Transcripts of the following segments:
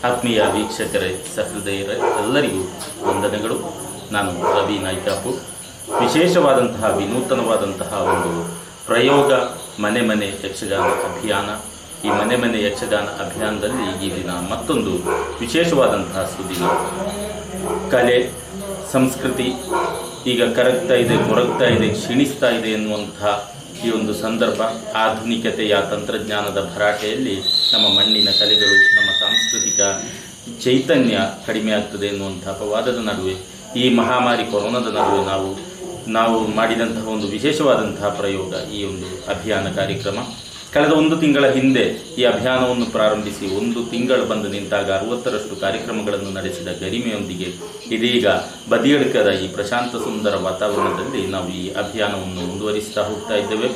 ಆತ್ಮೀಯ ವೀಕ್ಷಕರೇ, ಸಹೃದಯರೇ, ಎಲ್ಲರಿಗೂ ವಂದನೆಗಳು. ನಾನು ರವಿ ನಾಯ್ಕಾಪು. ವಿಶೇಷವಾದಂತಹ ವಿನೂತನವಾದಂತಹ ಒಂದು ಪ್ರಯೋಗ ಮನೆ ಮನೆ ಯಕ್ಷಗಾನ ಅಭಿಯಾನ. ಈ ಮನೆ ಮನೆ ಯಕ್ಷಗಾನ ಅಭಿಯಾನದಲ್ಲಿ ಈ ದಿನ ಮತ್ತೊಂದು ವಿಶೇಷವಾದಂತಹ ಸುದಿನ. ಕಲೆ ಸಂಸ್ಕೃತಿ ಈಗ ಕರಗ್ತಾ ಇದೆ, ಕೊರಗ್ತಾ ಇದೆ, ಕ್ಷೀಣಿಸ್ತಾ ಇದೆ ಎನ್ನುವಂತಹ ಈ ಒಂದು ಸಂದರ್ಭ, ಆಧುನಿಕತೆಯ ತಂತ್ರಜ್ಞಾನದ ಭರಾಟೆಯಲ್ಲಿ ನಮ್ಮ ಮಣ್ಣಿನ ಕಲೆಗಳು, ನಮ್ಮ ಸಾಂಸ್ಕೃತಿಕ ಚೈತನ್ಯ ಕಡಿಮೆ ಆಗ್ತದೆ ಎನ್ನುವಂಥ ಅಪವಾದದ ನಡುವೆ, ಈ ಮಹಾಮಾರಿ ಕೊರೋನಾದ ನಡುವೆ ನಾವು ಮಾಡಿದಂತಹ ಒಂದು ವಿಶೇಷವಾದಂತಹ ಪ್ರಯೋಗ ಈ ಒಂದು ಅಭಿಯಾನ ಕಾರ್ಯಕ್ರಮ. ಕಳೆದ 1 ತಿಂಗಳ ಹಿಂದೆ ಈ ಅಭಿಯಾನವನ್ನು ಪ್ರಾರಂಭಿಸಿ 1 ತಿಂಗಳು ಬಂದು ನಿಂತಾಗ 60ರಷ್ಟು ಕಾರ್ಯಕ್ರಮಗಳನ್ನು ನಡೆಸಿದ ಗರಿಮೆಯೊಂದಿಗೆ ಇದೀಗ ಬದಿಯಡ್ಕದ ಈ ಪ್ರಶಾಂತ ಸುಂದರ ವಾತಾವರಣದಲ್ಲಿ ನಾವು ಈ ಅಭಿಯಾನವನ್ನು ಮುಂದುವರಿಸ್ತಾ ಹೋಗ್ತಾ ಇದ್ದೇವೆ.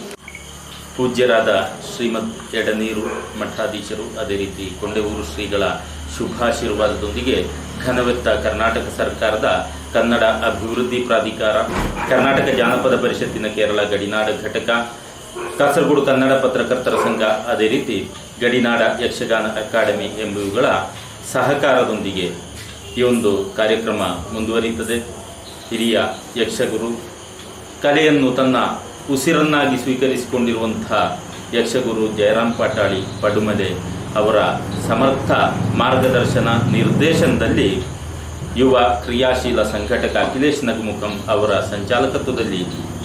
ಪೂಜ್ಯರಾದ ಶ್ರೀಮದ್ ಎಡನೀರು ಮಠಾಧೀಶರು, ಅದೇ ರೀತಿ ಕೊಂಡೆಊರು ಶ್ರೀಗಳ ಶುಭಾಶೀರ್ವಾದದೊಂದಿಗೆ ಘನವೆತ್ತ ಕರ್ನಾಟಕ ಸರ್ಕಾರದ ಕನ್ನಡ ಅಭಿವೃದ್ಧಿ ಪ್ರಾಧಿಕಾರ, ಕರ್ನಾಟಕ ಜಾನಪದ ಪರಿಷತ್ತಿನ ಕೇರಳ ಗಡಿನಾಡ ಘಟಕ, ಕಾಸರಗೋಡು ಕನ್ನಡ ಪತ್ರಕರ್ತರ ಸಂಘ, ಅದೇ ರೀತಿ ಗಡಿನಾಡ ಯಕ್ಷಗಾನ ಅಕಾಡೆಮಿ ಎಂಬುವುಗಳ ಸಹಕಾರದೊಂದಿಗೆ ಈ ಒಂದು ಕಾರ್ಯಕ್ರಮ ಮುಂದುವರಿಯುತ್ತದೆ. ಹಿರಿಯ ಯಕ್ಷಗುರು, ಕಲೆಯನ್ನು ತನ್ನ ಉಸಿರನ್ನಾಗಿ ಸ್ವೀಕರಿಸಿಕೊಂಡಿರುವಂಥ ಯಕ್ಷಗುರು ಜಯರಾಮ್ ಪಾಟಾಳಿ ಪಡುಮಲೆ ಅವರ ಸಮರ್ಥ ಮಾರ್ಗದರ್ಶನ ನಿರ್ದೇಶನದಲ್ಲಿ ಯುವ ಕ್ರಿಯಾಶೀಲ ಸಂಘಟಕ ಅಖಿಲೇಶ್ ನಗುಮುಖಂ ಅವರ ಸಂಚಾಲಕತ್ವದಲ್ಲಿ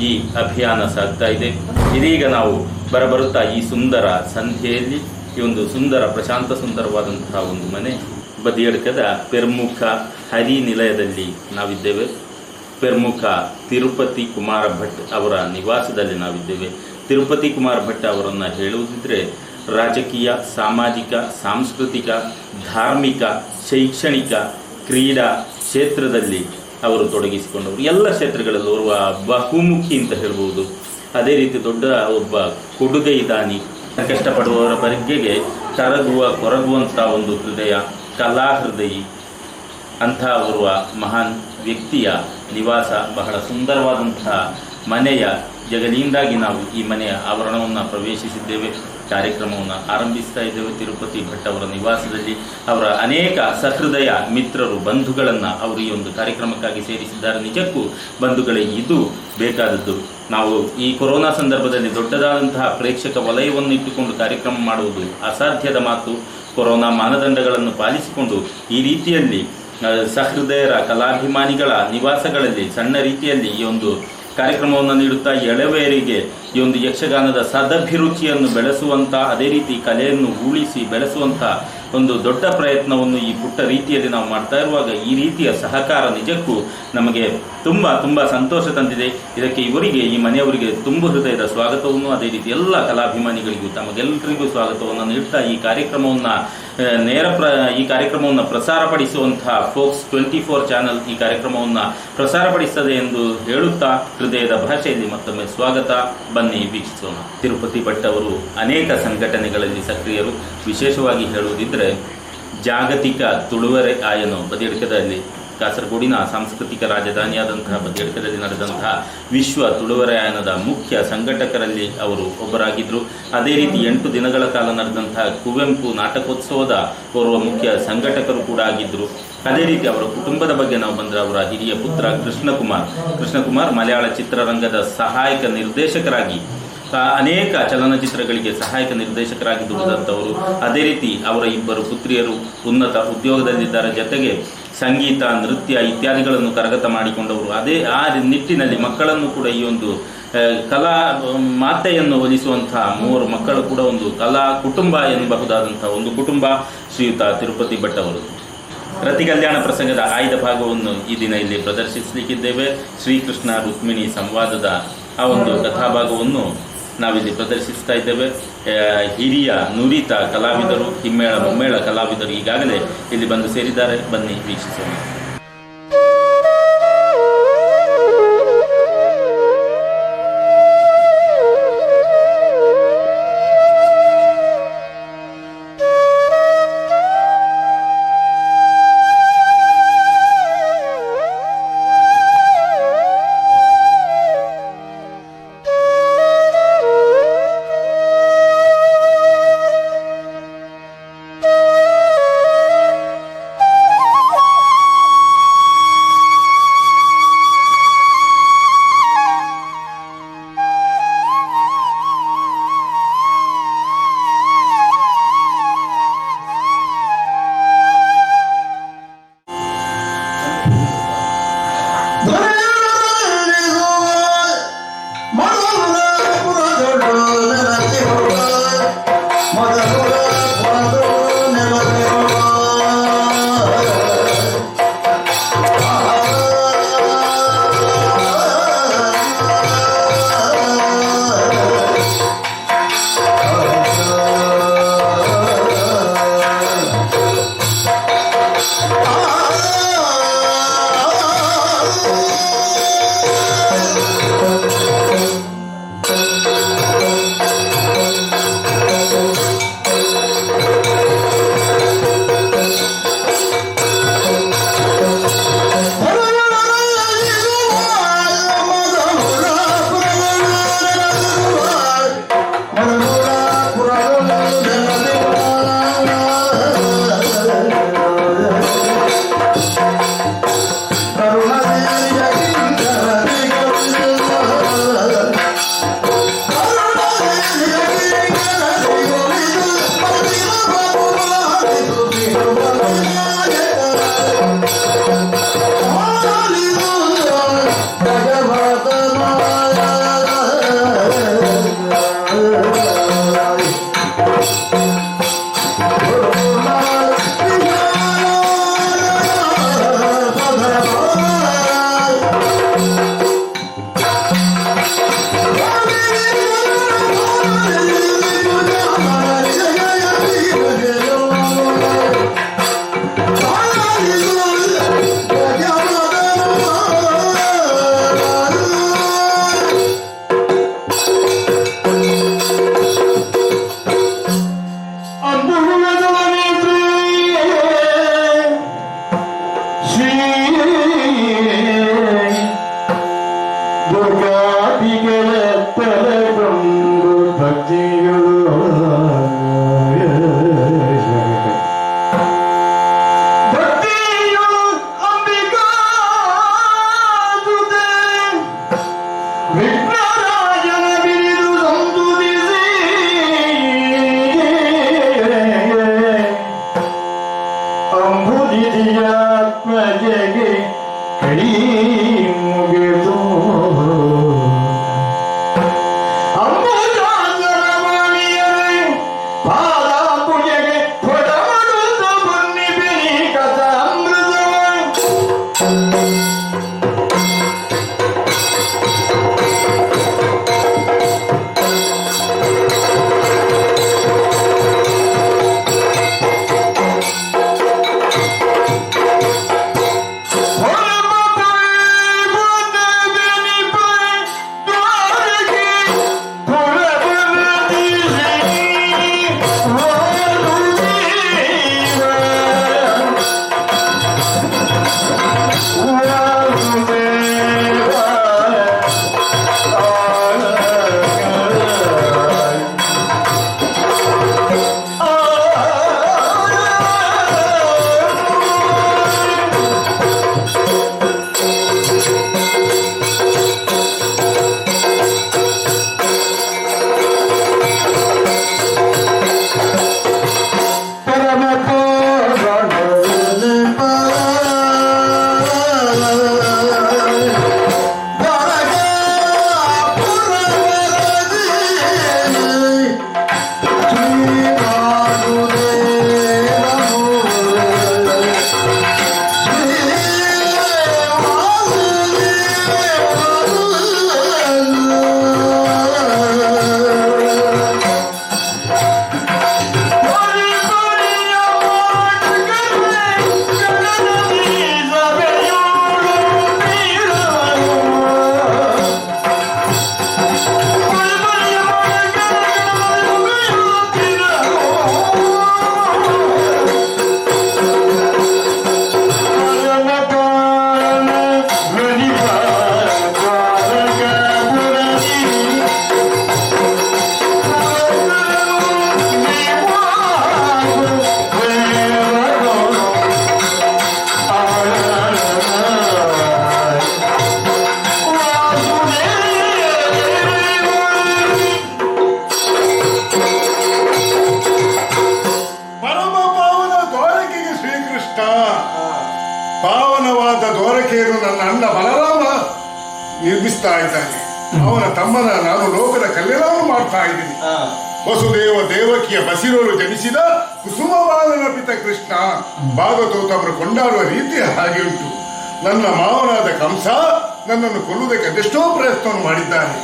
ಈ ಅಭಿಯಾನ ಸಾಗ್ತಾ ಇದೆ. ಇದೀಗ ನಾವು ಬರಬರುತ್ತಾ ಈ ಸುಂದರ ಸಂಧ್ಯೆಯಲ್ಲಿ ಈ ಒಂದು ಸುಂದರ ಪ್ರಶಾಂತ ಸುಂದರವಾದಂತಹ ಒಂದು ಮನೆ ಬದಿಯಡ್ಕದ ಪೆರ್ಮುಖ ಹರಿ ನಿಲಯದಲ್ಲಿ ನಾವಿದ್ದೇವೆ. ಪೆರ್ಮುಖ ತಿರುಪತಿ ಕುಮಾರ ಭಟ್ ಅವರ ನಿವಾಸದಲ್ಲಿ ನಾವಿದ್ದೇವೆ. ತಿರುಪತಿ ಕುಮಾರ ಭಟ್ ಅವರನ್ನು ಹೇಳುವುದಿದ್ರೆ ರಾಜಕೀಯ, ಸಾಮಾಜಿಕ, ಸಾಂಸ್ಕೃತಿಕ, ಧಾರ್ಮಿಕ, ಶೈಕ್ಷಣಿಕ, ಕ್ರೀಡಾ ಕ್ಷೇತ್ರದಲ್ಲಿ ಅವರು ತೊಡಗಿಸಿಕೊಂಡವರು. ಎಲ್ಲ ಕ್ಷೇತ್ರಗಳಲ್ಲೂ ಓರ್ವ ಬಹುಮುಖಿ ಅಂತ ಹೇಳ್ಬೋದು. ಅದೇ ರೀತಿ ದೊಡ್ಡ ಒಬ್ಬ ಕೊಡುಗೈದಾನಿ, ಕಷ್ಟಪಡುವವರ ಬಗೆಗೆ ಕೊರಗುವಂಥ ಒಂದು ಹೃದಯ, ಕಲಾ ಹೃದಯಿ ಅಂಥ ಓರ್ವ ಮಹಾನ್ ವ್ಯಕ್ತಿಯ ನಿವಾಸ, ಬಹಳ ಸುಂದರವಾದಂತಹ ಮನೆಯ ಜಗಲಿಯಿಂದಾಗಿ ನಾವು ಈ ಮನೆಯ ಆವರಣವನ್ನು ಪ್ರವೇಶಿಸಿದ್ದೇವೆ. ಕಾರ್ಯಕ್ರಮವನ್ನು ಆರಂಭಿಸ್ತಾ ಇದ್ದೇವೆ. ತಿರುಪತಿ ಭಟ್ ಅವರ ನಿವಾಸದಲ್ಲಿ ಅವರ ಅನೇಕ ಸಹೃದಯ ಮಿತ್ರರು, ಬಂಧುಗಳನ್ನು ಅವರು ಈ ಒಂದು ಕಾರ್ಯಕ್ರಮಕ್ಕಾಗಿ ಸೇರಿಸಿದ್ದಾರೆ. ನಿಜಕ್ಕೂ ಬಂಧುಗಳೇ, ಇದು ಬೇಕಾದದ್ದು. ನಾವು ಈ ಕೊರೋನಾ ಸಂದರ್ಭದಲ್ಲಿ ದೊಡ್ಡದಾದಂತಹ ಪ್ರೇಕ್ಷಕ ವಲಯವನ್ನು ಇಟ್ಟುಕೊಂಡು ಕಾರ್ಯಕ್ರಮ ಮಾಡುವುದು ಅಸಾಧ್ಯದ ಮಾತು. ಕೊರೋನಾ ಮಾನದಂಡಗಳನ್ನು ಪಾಲಿಸಿಕೊಂಡು ಈ ರೀತಿಯಲ್ಲಿ ಸಹೃದಯರ ಕಲಾಭಿಮಾನಿಗಳ ನಿವಾಸಗಳಲ್ಲಿ ಸಣ್ಣ ರೀತಿಯಲ್ಲಿ ಈ ಒಂದು ಕಾರ್ಯಕ್ರಮವನ್ನು ನೀಡುತ್ತಾ ಎಳವೆಯರಿಗೆ ಈ ಒಂದು ಯಕ್ಷಗಾನದ ಸದಭಿರುಚಿಯನ್ನು ಬೆಳೆಸುವಂಥ, ಅದೇ ರೀತಿ ಕಲೆಯನ್ನು ಉಳಿಸಿ ಬೆಳೆಸುವಂಥ ಒಂದು ದೊಡ್ಡ ಪ್ರಯತ್ನವನ್ನು ಈ ಪುಟ್ಟ ರೀತಿಯಲ್ಲಿ ನಾವು ಮಾಡ್ತಾ ಇರುವಾಗ ಈ ರೀತಿಯ ಸಹಕಾರ ನಿಜಕ್ಕೂ ನಮಗೆ ತುಂಬ ತುಂಬ ಸಂತೋಷ ತಂದಿದೆ. ಇದಕ್ಕೆ ಇವರಿಗೆ, ಈ ಮನೆಯವರಿಗೆ ತುಂಬ ಹೃದಯದ ಸ್ವಾಗತವನ್ನು, ಅದೇ ರೀತಿ ಎಲ್ಲ ಕಲಾಭಿಮಾನಿಗಳಿಗೂ ತಮಗೆಲ್ಲರಿಗೂ ಸ್ವಾಗತವನ್ನು ನೀಡ್ತಾ ಈ ಕಾರ್ಯಕ್ರಮವನ್ನು ಈ ಕಾರ್ಯಕ್ರಮವನ್ನು ಪ್ರಸಾರಪಡಿಸುವಂತಹ ಫೋಕ್ಸ್ 24 ಚಾನಲ್ ಈ ಕಾರ್ಯಕ್ರಮವನ್ನು ಪ್ರಸಾರಪಡಿಸುತ್ತದೆ ಎಂದು ಹೇಳುತ್ತಾ ಹೃದಯದ ಭಾಷೆಯಲ್ಲಿ ಮತ್ತೊಮ್ಮೆ ಸ್ವಾಗತ. ಬನ್ನಿ ವೀಕ್ಷಿಸೋಣ. ತಿರುಪತಿ ಭಟ್ ಅವರು ಅನೇಕ ಸಂಘಟನೆಗಳಲ್ಲಿ ಸಕ್ರಿಯರು. ವಿಶೇಷವಾಗಿ ಹೇಳುವುದಿದ್ದರೆ ಜಾಗತಿಕ ತುಳುವರೆ ಆಯನ ಬದಿಯಡ್ಕದಲ್ಲಿ, ಕಾಸರಗೋಡಿನ ಸಾಂಸ್ಕೃತಿಕ ರಾಜಧಾನಿಯಾದಂತಹ ಬದಿಯಡ್ಕದಲ್ಲಿ ನಡೆದಂತಹ ವಿಶ್ವ ತುಳುವರೆ ಆಯನದ ಮುಖ್ಯ ಸಂಘಟಕರಲ್ಲಿ ಅವರು ಒಬ್ಬರಾಗಿದ್ದರು. ಅದೇ ರೀತಿ 8 ದಿನಗಳ ಕಾಲ ನಡೆದಂತಹ ಕುವೆಂಪು ನಾಟಕೋತ್ಸವದ ಓರ್ವ ಮುಖ್ಯ ಸಂಘಟಕರು ಕೂಡ ಆಗಿದ್ದರು. ಅದೇ ರೀತಿ ಅವರ ಕುಟುಂಬದ ಬಗ್ಗೆ ನಾವು ಬಂದರೆ ಅವರ ಹಿರಿಯ ಪುತ್ರ ಕೃಷ್ಣಕುಮಾರ್ ಮಲಯಾಳ ಚಿತ್ರರಂಗದ ಸಹಾಯಕ ನಿರ್ದೇಶಕರಾಗಿ ಅನೇಕ ಚಲನಚಿತ್ರಗಳಿಗೆ ಸಹಾಯಕ ನಿರ್ದೇಶಕರಾಗಿ ದುಡಿದಂಥವರು. ಅದೇ ರೀತಿ ಅವರ 2 ಪುತ್ರಿಯರು ಉನ್ನತ ಉದ್ಯೋಗದಲ್ಲಿದ್ದಾರೆ. ಜೊತೆಗೆ ಸಂಗೀತ, ನೃತ್ಯ ಇತ್ಯಾದಿಗಳನ್ನು ಕರಗತ ಮಾಡಿಕೊಂಡವರು. ಆ ನಿಟ್ಟಿನಲ್ಲಿ ಮಕ್ಕಳನ್ನು ಕೂಡ ಈ ಒಂದು ಕಲಾ ಮಾತೆಯನ್ನು ಒಲಿಸುವಂತಹ 3 ಮಕ್ಕಳು ಕೂಡ ಒಂದು ಕಲಾ ಕುಟುಂಬ ಎನ್ನಬಹುದಾದಂತಹ ಒಂದು ಕುಟುಂಬ ಶ್ರೀಯುತ ತಿರುಪತಿ ಭಟ್ ಅವರು. ರತಿ ಕಲ್ಯಾಣ ಪ್ರಸಂಗದ ಆಯ್ದ ಭಾಗವನ್ನು ಈ ದಿನ ಇಲ್ಲಿ ಪ್ರದರ್ಶಿಸಲಿಕ್ಕಿದ್ದೇವೆ. ಶ್ರೀಕೃಷ್ಣ ರುಕ್ಮಿಣಿ ಸಂವಾದದ ಆ ಒಂದು ಕಥಾಭಾಗವನ್ನು ನಾವಿಲ್ಲಿ ಪ್ರದರ್ಶಿಸ್ತಾ ಇದ್ದೇವೆ. ಹಿರಿಯ ನುರಿತ ಕಲಾವಿದರು, ಹಿಮ್ಮೇಳ ಮುಮ್ಮೇಳ ಕಲಾವಿದರು ಈಗಾಗಲೇ ಇಲ್ಲಿ ಬಂದು ಸೇರಿದ್ದಾರೆ. ಬನ್ನಿ ವೀಕ್ಷಿಸೋಣ. ದ್ವಾರಕೆಯನ್ನು ನನ್ನ ಅಣ್ಣ ಬಲರಾಮ ನಿರ್ಮಿಸ್ತಾ ಇದ್ದಾನೆ. ಅವನ ತಮ್ಮನ ನಾನು ಲೋಕದ ಕಲ್ಯಾಣ ಮಾಡ್ತಾ ಇದ್ದೀನಿ. ವಸುದೇವ ದೇವಕಿಯ ಬಸಿರೋಳು ಜನಿಸಿದ ಕುಸುಮಬಾಲನ ಪಿತ ಕೃಷ್ಣ ಭಾಗವತೋತ್ತಮರು ಕೊಂಡಾಡುವ ರೀತಿ ಹಾಗೆ ಉಂಟು. ನನ್ನ ಮಾವನಾದ ಕಂಸ ನನ್ನನ್ನು ಕೊಲ್ಲುವುದಕ್ಕೆ ಅದೆಷ್ಟೋ ಪ್ರಯತ್ನವನ್ನು ಮಾಡಿದ್ದಾನೆ.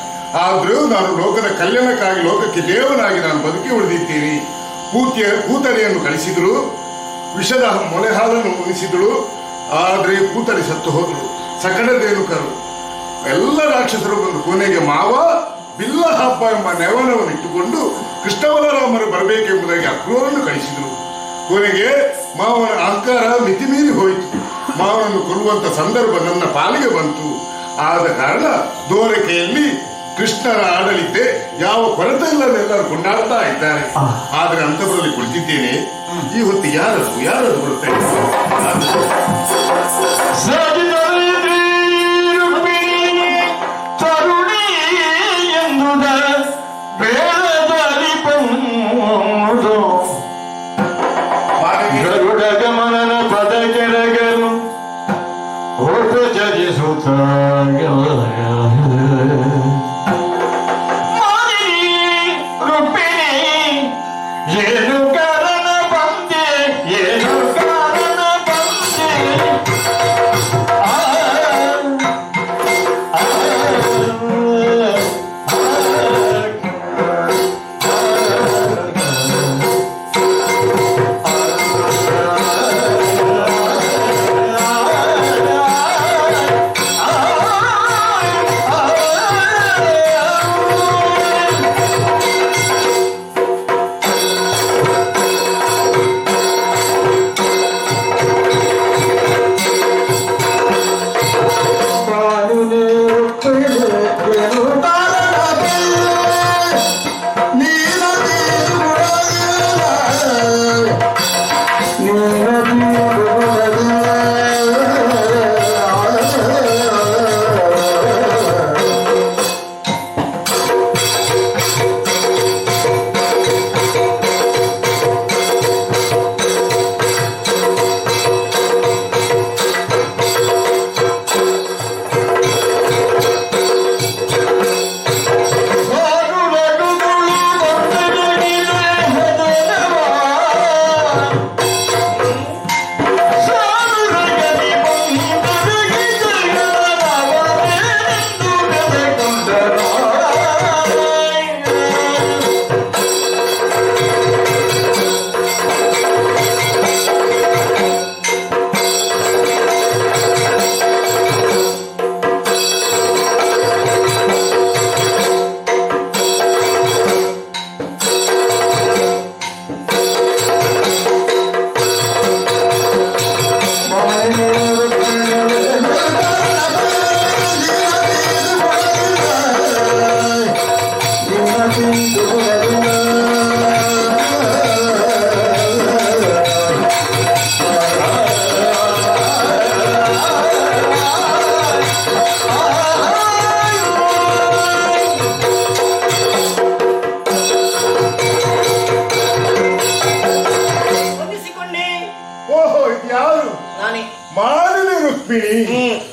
ಆದರೂ ನಾನು ಲೋಕದ ಕಲ್ಯಾಣಕ್ಕಾಗಿ ಲೋಕಕ್ಕೆ ದೇವನಾಗಿ ನಾನು ಬದುಕಿ ಉಳಿದಿದ್ದೀನಿ. ಕೂತರಿಯನ್ನು ಕಳಿಸಿದ್ರು, ವಿಷದ ಮೊಲೆ ಹಾಲನ್ನು ಉಣಿಸಿದಳು. ಆದರೆ ಕೂತರಿ ಸತ್ತು ಹೋದಳು. ಸಕಡದೇನುಕರು ಎಲ್ಲ ರಾಕ್ಷಸರು ಬಂದು ಕೊನೆಗೆ ಮಾವ ಬಿಲ್ಲ ಹಬ್ಬ ಎಂಬ ನೆವನವನ್ನು ಇಟ್ಟುಕೊಂಡು ಕೃಷ್ಣ ಬಲರಾಮರು ಬರಬೇಕೆಂಬುದಾಗಿ ಅಕ್ರೂರನ್ನು ಕಳಿಸಿದರು. ಕೊನೆಗೆ ಮಾವನ ಅಹಂಕಾರ ಮಿತಿಮೀರಿ ಹೋಯಿತು. ಮಾವನನ್ನು ಕೊಲ್ಲುವಂತ ಸಂದರ್ಭ ನನ್ನ ಪಾಲಿಗೆ ಬಂತು. ಆದ ಕಾರಣ ದ್ವಾರಕೆಯಲ್ಲಿ ಕೃಷ್ಣನ ಆಡಳಿತೆ ಯಾವ ಕೊರತೆ ಇಲ್ಲದೆಲ್ಲರೂ ಕೊಂಡಾಡ್ತಾ ಇದ್ದಾರೆ. ಆದರೆ ಅಂತಪುರದಲ್ಲಿ ಕುಳಿತಿದ್ದೇನೆ. ಈ ಹೊತ್ತಿಗೆ ಯಾರದು ಬರುತ್ತೇನೆ. ಗರುಡಗಮನನ ಪದ ಕೆರಗಲು ಓಟ ಚರಿಸುತ್ತ ಏನು ಕಾರಣ ಬಂದೆ ಏನು ಕಾರಣ ಬಂದೆ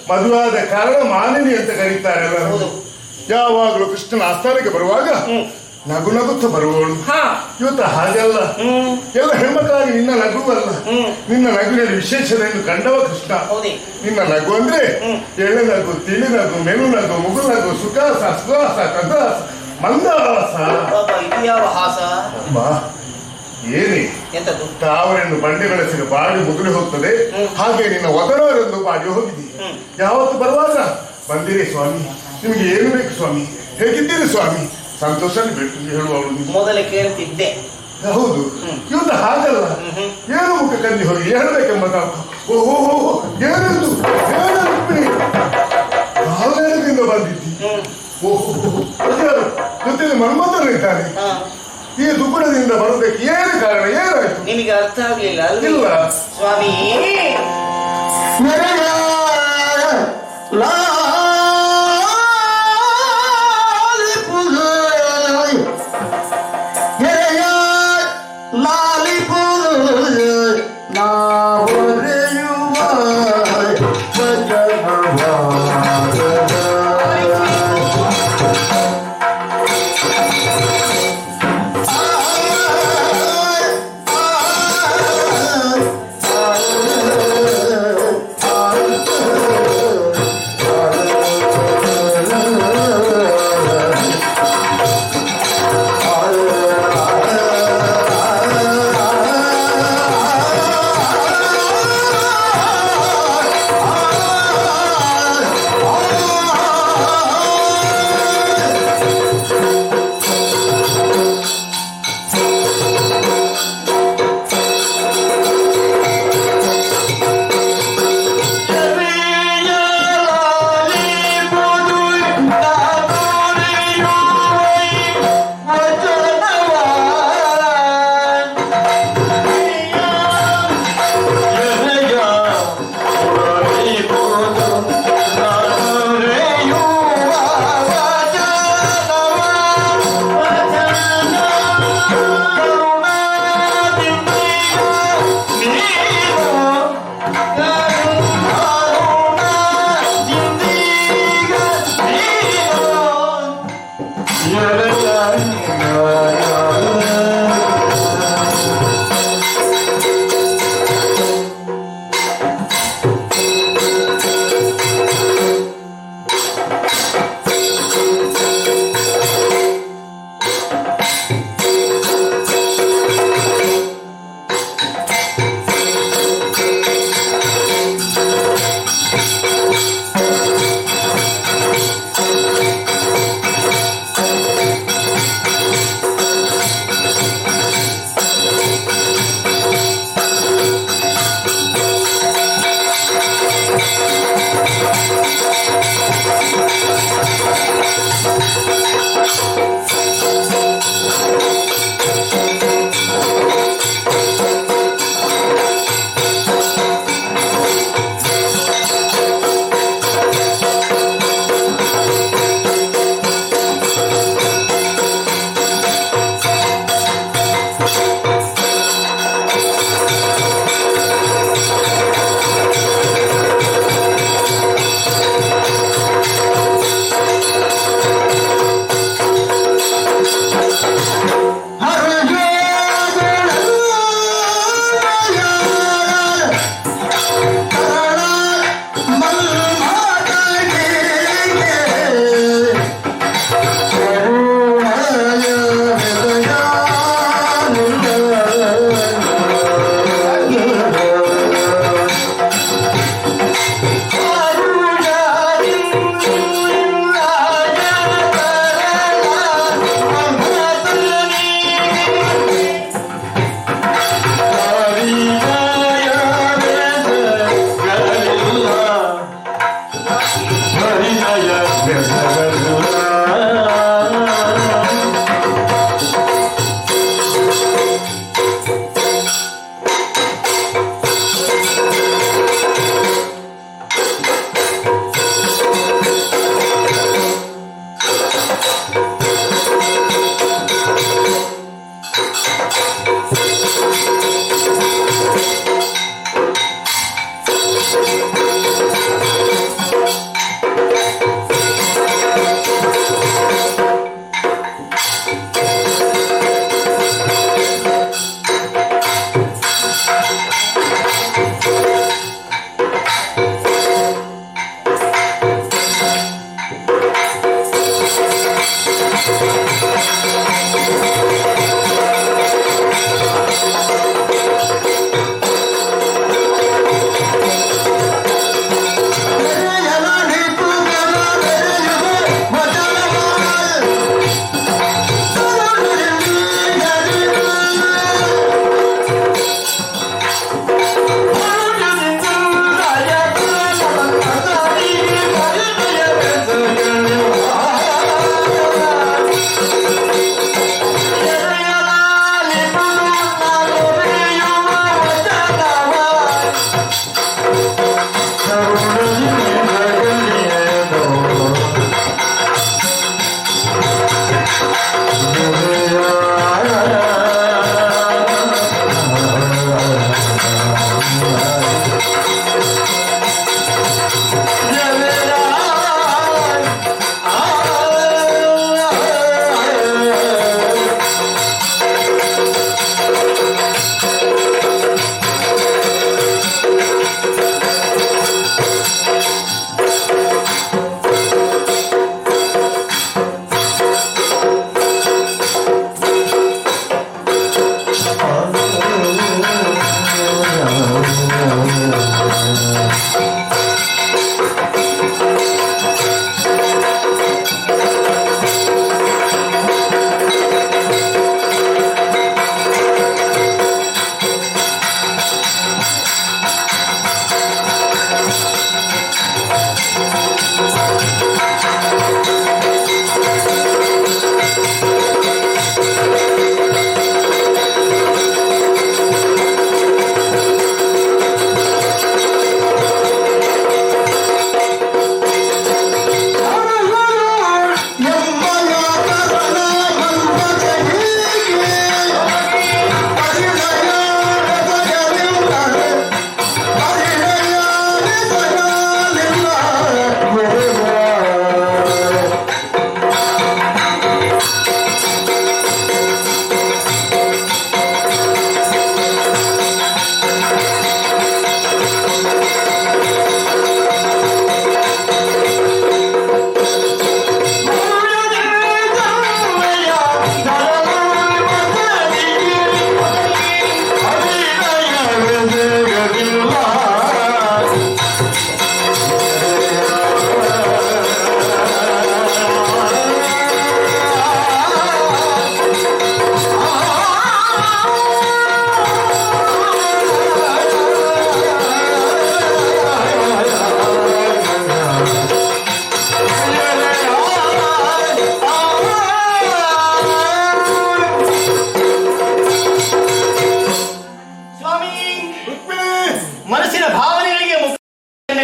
ಮದುವಾದ ಕಾರಣ ಮಾಲಿನಿ ಅಂತ ಕರೀತಾರೆ. ಯಾವಾಗಲೂ ಕೃಷ್ಣನ ಆಸ್ಥಾನಕ್ಕೆ ಬರುವಾಗ ನಗು ನಗುತ್ತ ಬರುವವಳು. ಇವತ್ತು ಹಾಗೆಲ್ಲ ಎಲ್ಲ ಹೆಣ್ಮಕ್ಳಾಗಿ ನಿನ್ನ ನಗುವಲ್ಲ, ನಿನ್ನ ನಗುವಿನಲ್ಲಿ ವಿಶೇಷತೆಯನ್ನು ಕಂಡವ ಕೃಷ್ಣ. ನಿನ್ನ ನಗು ಅಂದ್ರೆ ಎಳೆ ನಗು, ತಿಳಿ ನಗು, ಮೆನು ನಗು, ಮುಗು ನಗು, ಸುಖಾಸ, ಸುಹಾಸ, ಕದಾಸ, ಮಂದಹಾಸ. ಏನೇ ತಾವರೆಯನ್ನು ಬಂಡೆ ಬೆಳೆಸಿಗೆ ಬಾಡಿ ಮುಗಿದು ಹೋಗ್ತದೆ, ಹಾಗೆ ನಿನ್ನ ಒದರವರೆಂದು ಬಾಡಿ ಹೋಗಿದೆ. ಯಾವತ್ತು ಬರುವಾಗ ಬಂದಿರಿ ಸ್ವಾಮಿ, ನಿಮಗೆ ಏನು ಬೇಕು ಸ್ವಾಮಿ, ಹೇಗಿದ್ದೀರಿ ಸ್ವಾಮಿ, ಸಂತೋಷ ಬೇಕು ಹೇಳುವವಳು ಮೊದಲೇ ಕೇಳ್ತಿದ್ದೆ. ಹೌದು, ಇವತ್ತು ಹಾಗಲ್ಲ. ಏನು ಮುಖ ಕಂದಿ ಹೋಗಿ ಹೇಳಬೇಕೆಂಬ ಓಹೋ ಏನಂದು ನಾವೇನದಿಂದ ಬಂದಿದ್ದಿ. ಓಹೋ ಜೊತೆಯಲ್ಲಿ ಮನ್ಮಂತರು ಇದ್ದಾನೆ. ಈ ದುಗುಡದಿಂದ ಬರೋದಕ್ಕೆ ಏನು ಕಾರಣ, ಏನಾಯ್ತು ನಿಮಗೆ ಅರ್ಥ ಆಗ್ಲಿಲ್ಲ ಇಲ್ಲ ಸ್ವಾಮಿ. ಲಾಲಿ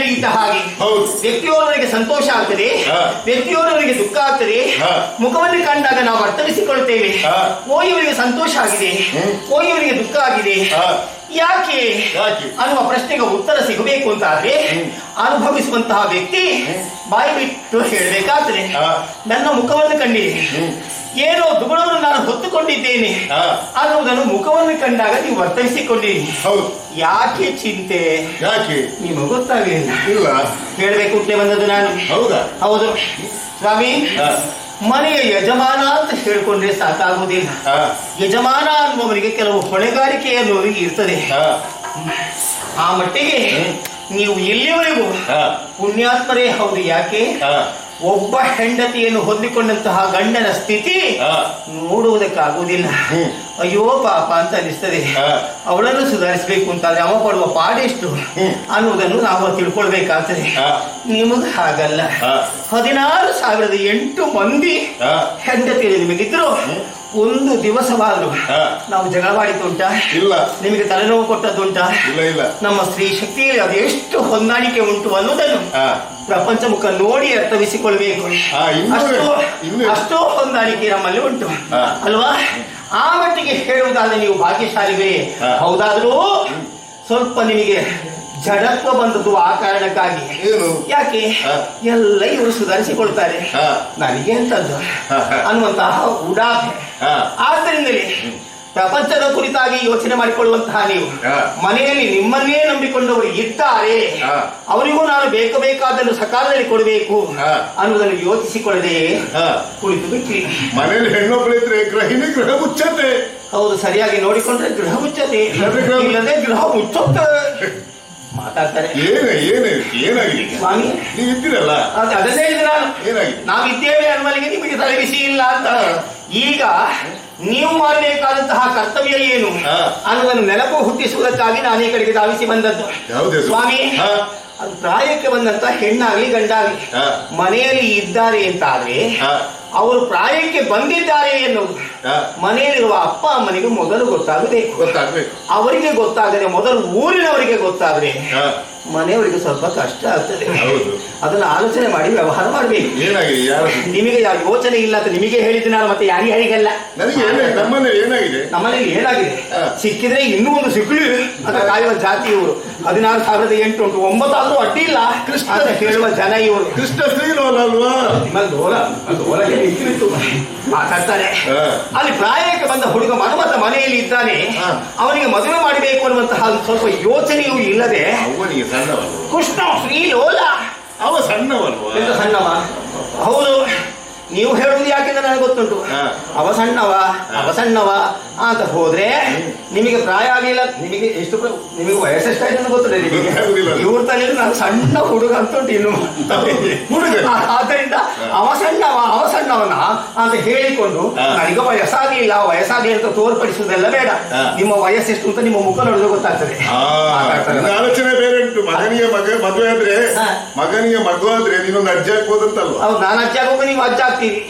ಇದ್ದ ಹಾಗೆ ಹೌದು. ವ್ಯಕ್ತಿಯೋರ್ವರಿಗೆ ಸಂತೋಷ ಆಗ್ತದೆ, ಹಾ. ವ್ಯಕ್ತಿಯೋರ್ವರಿಗೆ ದುಃಖ ಆಗ್ತದೆ. ಹಾ. ಮುಖವನ್ನು ಕಂಡಾಗ ನಾವು ಅರ್ಥವಿಸಿಕೊಳ್ಳುತ್ತೇವೆ. ಹಾ. ಓ ಇವರಿಗೆ ಸಂತೋಷ ಆಗಿದೆ, ಓ ಇವರಿಗೆ ದುಃಖ ಆಗಿದೆ, ಹಾ. ಯಾಕೆ ಯಾಕೆ? ಅನ್ನುವ ಪ್ರಶ್ನೆಗೆ ಉತ್ತರ ಸಿಗಬೇಕು ಅಂತಾದ್ರೆ ಅನುಭವಿಸುವಂತಹ ವ್ಯಕ್ತಿ ಬಾಯಿ ಬಿಟ್ಟು ಹೇಳಬೇಕಾದ್ರೆ, ಹಾ. ನನ್ನ ಮುಖವನ್ನು ಕಂಡಿದೆ, ಏನೋ ದುಗುಣವನ್ನು ನಾನು ಹೊತ್ತುಕೊಂಡಿದ್ದೇನೆ ಹಾ. ಅನ್ನುವುದನ್ನು ಮುಖವನ್ನು ಕಂಡಾಗ ನೀವು ಅರ್ಥವಿಸಿಕೊಂಡಿರಿ. ಹೌದು. ಯಾಕೆ ಚಿಂತೆ? ಯಾಕೆ? ನಿಮಗೆ ಗೊತ್ತಾಗಲಿಲ್ಲ. ಇಲ್ಲ. ಹೇಳಬೇಕು ಅಂತಲೇ ಬಂದದ್ದು ನಾನು. ಹೌದಾ? ಹೌದು ಸ್ವಾಮಿ. ಹಾ. ಮನೆಯ ಯಜಮಾನ ಅಂತ ಹೇಳ್ಕೊಂಡ್ರೆ ಸಾಕಾಗುವುದಿಲ್ಲ. ಹಾ. ಯಜಮಾನ ಅನ್ನುವವರಿಗೆ ಕೆಲವು ಹೊಣೆಗಾರಿಕೆ ಅನ್ನುವರಿಗೆ ಇರ್ತದೆ. ಹಾ. ಆ ಮಟ್ಟಿಗೆ ನೀವು ಇಲ್ಲಿವರೆಗೂ ಹಾ. ಪುಣ್ಯಾತ್ಮರೇ ಹೌದು. ಯಾಕೆ? ಹಾ. ಒಬ್ಬ ಹೆಂಡತಿಯನ್ನು ಹೊಂದಿಕೊಂಡಂತಹ ಗಂಡನ ಸ್ಥಿತಿ ಹಾ. ನೋಡುವುದಕ್ಕಾಗುವುದಿಲ್ಲ. ಅಯ್ಯೋ ಪಾಪ ಅಂತ ಅನಿಸ್ತದೆ. ಹಾ. ಅವಳನ್ನು ಸುಧಾರಿಸಬೇಕು ಅಂತಾದ್ರೆ ಅವ ಪಡುವ ಪಾಡೆಷ್ಟು ಅನ್ನುವುದನ್ನು ನಾವು ತಿಳ್ಕೊಳ್ಬೇಕಾಗ್ತದೆ. ಹಾ. ನಿಮಗೆ ಹಾಗಲ್ಲ. ಹಾ. 16,008 ಮಂದಿ ಹಾ. ಹೆಂಡತಿಯರು ನಿಮಗಿದ್ರು ಒಂದು ದಿವಸವಾದ್ರು ಹಾ. ನಾವು ಜಗಳ ಮಾಡಿದ್ದುಂಟಾ? ಇಲ್ಲ. ನಿಮಗೆ ತಲೆನೋವು ಕೊಟ್ಟದ್ದುಂಟಾ? ಇಲ್ಲ ಇಲ್ಲ. ನಮ್ಮ ಸ್ತ್ರೀ ಶಕ್ತಿಯಲ್ಲಿ ಅದೆಷ್ಟು ಹೊಂದಾಣಿಕೆ ಉಂಟು ಅನ್ನೋದನ್ನು ಹಾ. ಪ್ರಪಂಚ ಮುಖ ನೋಡಿ ಅರ್ಥವಿಸಿಕೊಳ್ಬೇಕು. ಹಾ, ಇನ್ನು ಅಷ್ಟೋ ಹೊಂದಾಣಿಕೆ ನಮ್ಮಲ್ಲಿ ಉಂಟು ಹಾ. ಅಲ್ವಾ? ಆ ಮಟ್ಟಿಗೆ ಹೇಳುವುದಾದ್ರೆ ನೀವು ಭಾಗ್ಯಶಾಲಿಗಳೇ. ಹಾ. ಹೌದಾದ್ರೂ ಸ್ವಲ್ಪ ನಿಮಗೆ ಜಡತ್ವ ಬಂದದ್ದು ಆ ಕಾರಣಕ್ಕಾಗಿ. ಏನು? ಯಾಕೆ? ಹಾ. ಎಲ್ಲ ಇವರು ಸುಧಾರಿಸಿಕೊಳ್ತಾರೆ, ಹಾ. ನನಗೆ ಎಂತದ್ದು ಹಾ. ಅನ್ನುವಂತಹ ಉಡಾಫೆ. ಹಾ. ಆದ್ದರಿಂದಲೇ ಪ್ರಪಂಚದ ಕುರಿತಾಗಿ ಯೋಚನೆ ಮಾಡಿಕೊಳ್ಳುವಂತಹ ನೀವು ಹಾ. ಮನೆಯಲ್ಲಿ ನಿಮ್ಮನ್ನೇ ನಂಬಿಕೊಂಡವರು ಇದ್ದಾರೆ, ಹಾ. ಅವರಿಗೂ ನಾನು ಬೇಕಾದನ್ನು ಸಕಾಲದಲ್ಲಿ ಕೊಡಬೇಕು ಹಾ. ಅನ್ನುವುದನ್ನು ಯೋಚಿಸಿಕೊಳ್ಳದೆ ಹಾ. ಕುಳಿತು ಬಿಟ್ರಿ. ಮನೇಲಿ ಹೆಣ್ಣೊಬ್ಬಳಿದ್ರೆ ಗೃಹಿಣಿ ಗೃಹ ಮುಚ್ಚತೆ. ಹೌದು, ಸರಿಯಾಗಿ ನೋಡಿಕೊಂಡ್ರೆ ಗೃಹ ಮುಚ್ಚತೆ, ಇಲ್ಲದೆ ಗೃಹ ಮುಚ್ಚುತ್ತೆ ಮಾತಾಡ್ತಾರೆ. ಏನಾಗಿದೆ? ಸ್ವಾಮಿ ನೀವು ಇದ್ದೀರಲ್ಲ, ಅದನ್ನೇ ಹೇಳಿದ್ರೆ ನಾನು ಏನಾಗಿದೆ? ನಾವಿದ್ದೇವೆ ಅನ್ನುವಲ್ಲಿಗೆ ನಿಮಗೆ ತಲೆಬಿಸಿ ಇಲ್ಲ ಅಂತ. ಈಗ ನೀವು ಮಾಡಬೇಕಾದಂತಹ ಕರ್ತವ್ಯ ಏನು ಹಾ. ಅನ್ನುವುದನ್ನು ನೆನಪು ಹುಟ್ಟಿಸುವುದಕ್ಕಾಗಿ ನಾನು ಈ ಕಡೆಗೆ ಧಾವಿಸಿ ಬಂದದ್ದು. ಯಾವುದೇ ಸ್ವಾಮಿ, ಹಾ. ಅದು ಪ್ರಾಯಕ್ಕೆ ಬಂದಂತ ಹೆಣ್ಣಾಗ್ಲಿ ಗಂಡಾಗ್ಲಿ ಹಾ. ಮನೆಯಲ್ಲಿ ಇದ್ದಾರೆ ಅಂತಾದ್ರೆ ಹಾ. ಅವರು ಪ್ರಾಯಕ್ಕೆ ಬಂದಿದ್ದಾರೆ ಎನ್ನುವುದು ಹಾ. ಮನೆಯಲ್ಲಿರುವ ಅಪ್ಪ ಅಮ್ಮನಿಗೆ ಮೊದಲು ಗೊತ್ತಾಗಬೇಕು. ಗೊತ್ತಾಗ್ಬೇಕು. ಅವರಿಗೆ ಗೊತ್ತಾಗದೆ ಮೊದಲು ಊರಿನವರಿಗೆ ಗೊತ್ತಾದ್ರೆ ಹಾ. ಮನೆಯವರಿಗೆ ಸ್ವಲ್ಪ ಕಷ್ಟ ಆಗ್ತದೆ. ಹೌದು. ಅದನ್ನು ಆಲೋಚನೆ ಮಾಡಿ ವ್ಯವಹಾರ ಮಾಡಬೇಕು. ಏನಾಗಿದೆ? ಯಾರು? ನಿಮಗೆ ಯಾವ ಯೋಚನೆ ಇಲ್ಲ ಅಂತ ನಿಮಗೆ ಹೇಳಿದ್ದು ನಾನು, ಮತ್ತೆ ಯಾರಿಗೆಲ್ಲ ನನಗೆ ನಮ್ಮನೆ ಏನಾಗಿದೆ? ನಮ್ಮನೇಲಿ ಏನಾಗಿದೆ? ಹಾ. ಸಿಕ್ಕಿದ್ರೆ ಇನ್ನೂ ಒಂದು ಸಿಗ್ಲಿ ಅಂತ ಕಾಯುವ ಜಾತಿ ಇವರು. 16,008 ಉಂಟು, 9 ಆದ್ರೂ ಅಡ್ಡಿ ಇಲ್ಲ ಅಂತ ಹೇಳುವ ಜನ ಇವರು. ಕೃಷ್ಣ ಶ್ರೀಲೋಲ ಅಲ್ವಾ? ನಿಮ್ಮಲ್ಲಿ ದೋಲಗೆ ನಿಂತಿತ್ತು ಮಾತಾಡ್ತಾರೆ. ಹಾ. ಅಲ್ಲಿ ಪ್ರಾಯಕ್ಕೆ ಬಂದ ಹುಡುಗ ಮನ್ಮಥ ಮನೆಯಲ್ಲಿ ಇದ್ದಾನೆ, ಹಾ. ಅವನಿಗೆ ಮದುವೆ ಮಾಡಬೇಕು ಅನ್ನುವಂತಹ ಸ್ವಲ್ಪ ಯೋಚನೆಯೂ ಇಲ್ಲದೆ ಅವನಿಗೆ ಸಣ್ಣವಲ್ವ? ಕೃಷ್ಣ ಶ್ರೀಲೋಲ ಅವ ಸಣ್ಣವಲ್ವ? ಎಂತ ಸಣ್ಣವ? ಹೌದು, ನೀವು ಹೇಳುವುದು ಯಾಕೆಂದ್ರೆ ನನಗೆ ಗೊತ್ತುಂಟು. ಹಾ. ಅವ ಸಣ್ಣವ ಅಂತ ಹೋದ್ರೆ ನಿಮಗೆ ಪ್ರಾಯ ಆಗಲಿಲ್ಲ. ನಿಮಗೆ ಎಷ್ಟು ನಿಮಗೆ ವಯಸ್ಸೆಷ್ಟಾಯ್ತು ಅಂತ ಗೊತ್ತಿಲ್ಲ ನಿಮಗೆ. ಗೊತ್ತಾಗುದಿಲ್ಲ. ಇವ್ರ ತಲೆ ನಾನು ಸಣ್ಣ ಹುಡುಗ ಅಂತ ಉಂಟು ಇನ್ನು. ಹುಡುಗ? ಆದ್ದರಿಂದ ಅವ ಸಣ್ಣವನ ಅಂತ ಹೇಳಿಕೊಂಡು ಹಾ. ನನಗೆ ವಯಸ್ಸಾಗಲಿಲ್ಲ ಅಂತ ತೋರ್ಪಡಿಸುವುದೆಲ್ಲ ಬೇಡ. ಹಾ. ನಿಮ್ಮ ವಯಸ್ಸೆಷ್ಟು ಅಂತ ನಿಮ್ಮ ಮುಖ ನೋಡಿದ್ರೆ ಗೊತ್ತಾಗ್ತದೆ. ಮಾತಾಡ್ತಾರೆ. ಆಲೋಚನೆ ಬೇರೆ ಉಂಟು. ಮಗನಿಗೆ ಮದುವೆ ಆದ್ರೆ, ಹಾ. ಮಗನಿಗೆ ಮಗು ಆದ್ರೆ ನೀನೊಂದು ಅಜ್ಜ ಆಗ್ಬೋದಂತಲ್ವ? ಹೌದು, ನಾನು ಅಜ್ಜ ಆಗೋದು ನೀವು ಅಜ್ಜ ಆಗ್ತೀರಿ.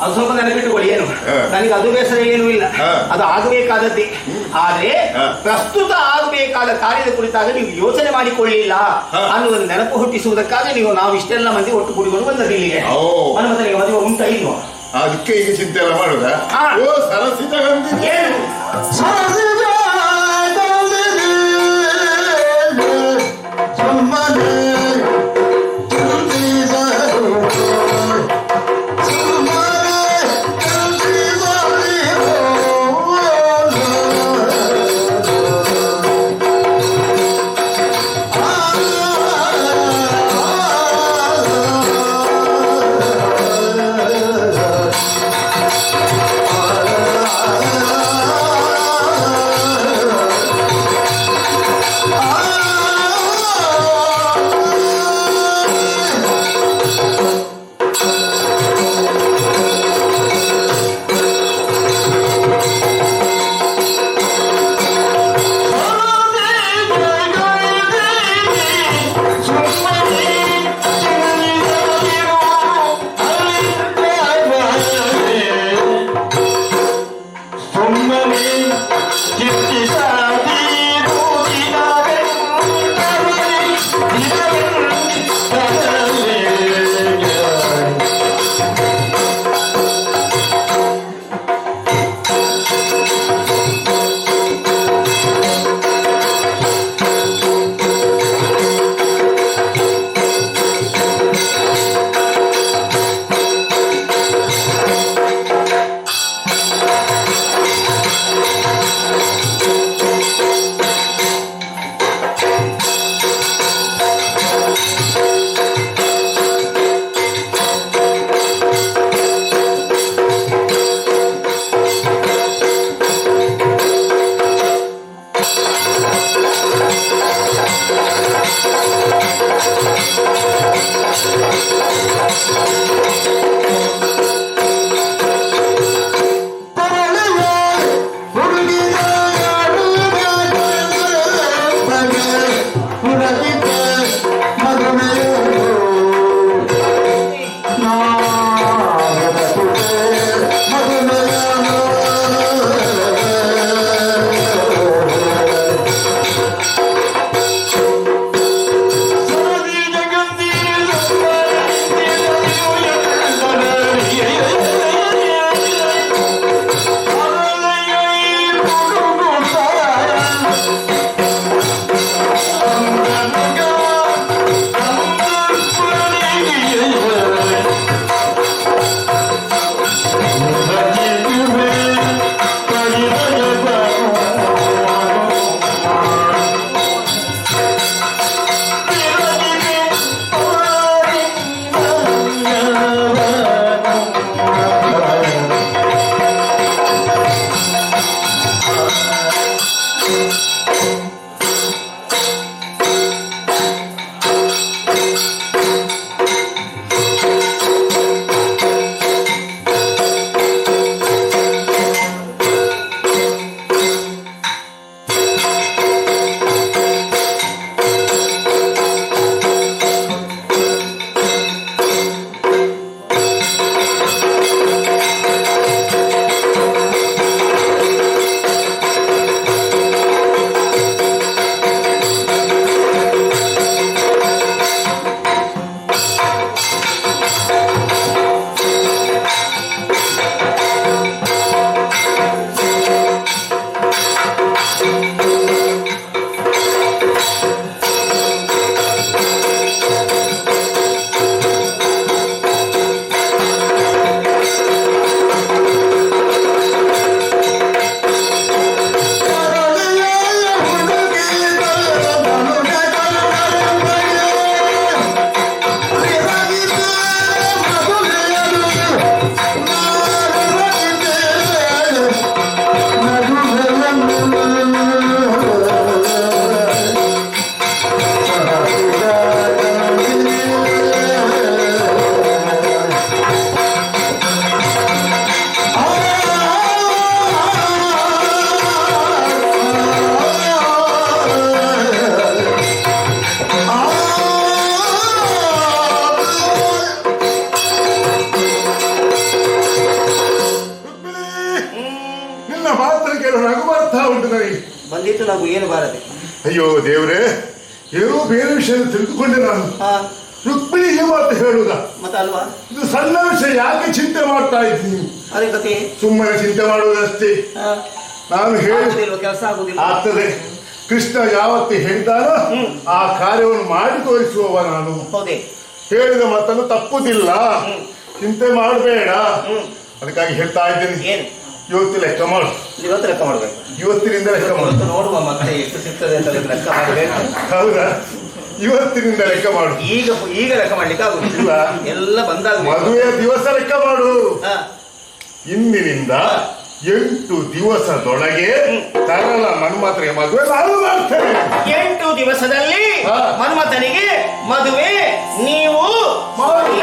ಅದು ಸ್ವಲ್ಪ ನೆನಪಿಟ್ಟುಕೊಳ್ಳಿ. ಏನು ಹಾ. ನನಗೆ ಅದು ಬೇಸರ ಏನೂ ಇಲ್ಲ, ಹಾ. ಅದು ಆಗಬೇಕಾದದ್ದೇ. ಆದ್ರೆ ಹಾ. ಪ್ರಸ್ತುತ ಆಗಬೇಕಾದ ಕಾರ್ಯದ ಕುರಿತಾಗಿ ನೀವು ಯೋಚನೆ ಮಾಡಿಕೊಳ್ಳಿಲ್ಲ ಹಾ. ಅನ್ನುವುದನ್ನು ನೆನಪು ಹುಟ್ಟಿಸುವುದಕ್ಕಾಗಿ ನಾವು ಇಷ್ಟೆಲ್ಲ ಮಂದಿ ಒಟ್ಟು ಕೂಡಿಕೊಂಡು ಬಂದದ್ದು ಇಲ್ಲಿಗೆ. ಓ. ಮನ್ಮಥನಿಗೆ ಮದುವೆ ಉಂಟಾ ಇಲ್ವೋ? ಅದಕ್ಕೆ ಈಗ ಚಿಂತೆ ಎಲ್ಲ ಮಾಡುದ? ಹಾ. ಓ ಸರಸಿತ ಗಂಧಿ. ಏನು ಬಂದಿತ್ತು ನಾವು ಏನು ಬಾರದೆ. ಅಯ್ಯೋ ದೇವ್ರೆ, ಏನೋ ಬೇರೆ ವಿಷಯ ತಿಳಿದುಕೊಂಡೆ ನಾನು. ರುಕ್ಮಿಣಿಗೆ ಮಾತು ಹೇಳುದ ಮತ್ತಲ್ವಾ? ಇದು ಸಣ್ಣ ವಿಷಯ, ಯಾಕೆ ಚಿಂತೆ ಮಾಡ್ತಾ ಇದ್ದೀನಿ? ಅದೇ ಕತೆ. ಸುಮ್ಮನೆ ಚಿಂತೆ ಮಾಡುವುದಷ್ಟೇ. ನಾನು ಹೇಳಿ ಕೆಲಸ ಆಗುದಿಲ್ಲ. ಆಗ್ತದೆ. ಕೃಷ್ಣ ಯಾವತ್ತು ಹೇಳಿದಾನ ಆ ಕಾರ್ಯವನ್ನು ಮಾಡಿ ತೋರಿಸುವವ ನಾನು. ಹೌದೇ? ಹೇಳಿದ ಮಾತನ್ನು ತಪ್ಪುದಿಲ್ಲ, ಚಿಂತೆ ಮಾಡಬೇಡ. ಅದಕ್ಕಾಗಿ ಹೇಳ್ತಾ ಇದ್ದೀನಿ, ಇವತ್ತು ಲೆಕ್ಕ ಮಾಡು. ಇವತ್ತು ಲೆಕ್ಕ ಮಾಡ್ಬೇಕು. ಇವತ್ತಿನಿಂದ ಲೆಕ್ಕ ಮಾಡು. ನೋಡುವ ಮತ್ತೆ ಎಷ್ಟು ಸಿಗ್ತದೆ ಅಂತ ಲೆಕ್ಕ ಮಾಡಬೇಕು. ಹೌದಾ? ಇವತ್ತಿನಿಂದ ಲೆಕ್ಕ ಮಾಡು. ಈಗ ಲೆಕ್ಕ ಮಾಡ್ಲಿಕ್ಕೆ ಆಗುದಿಲ್ಲ, ಎಲ್ಲ ಬಂದಾಗ. ಮದುವೆಯ ದಿವಸ ಲೆಕ್ಕ ಮಾಡು. ಇಂದಿನಿಂದ 8 ದಿವಸದೊಳಗೆ ತರಲ ಮನ್ಮಥನಿಗೆ ಮದುವೆ ನಾನು ಮಾಡ್ತೇನೆ. 8 ದಿವಸದಲ್ಲಿ ಮನ್ಮಥನಿಗೆ ಮದುವೆ ನೀವು ಮಾಡಿ.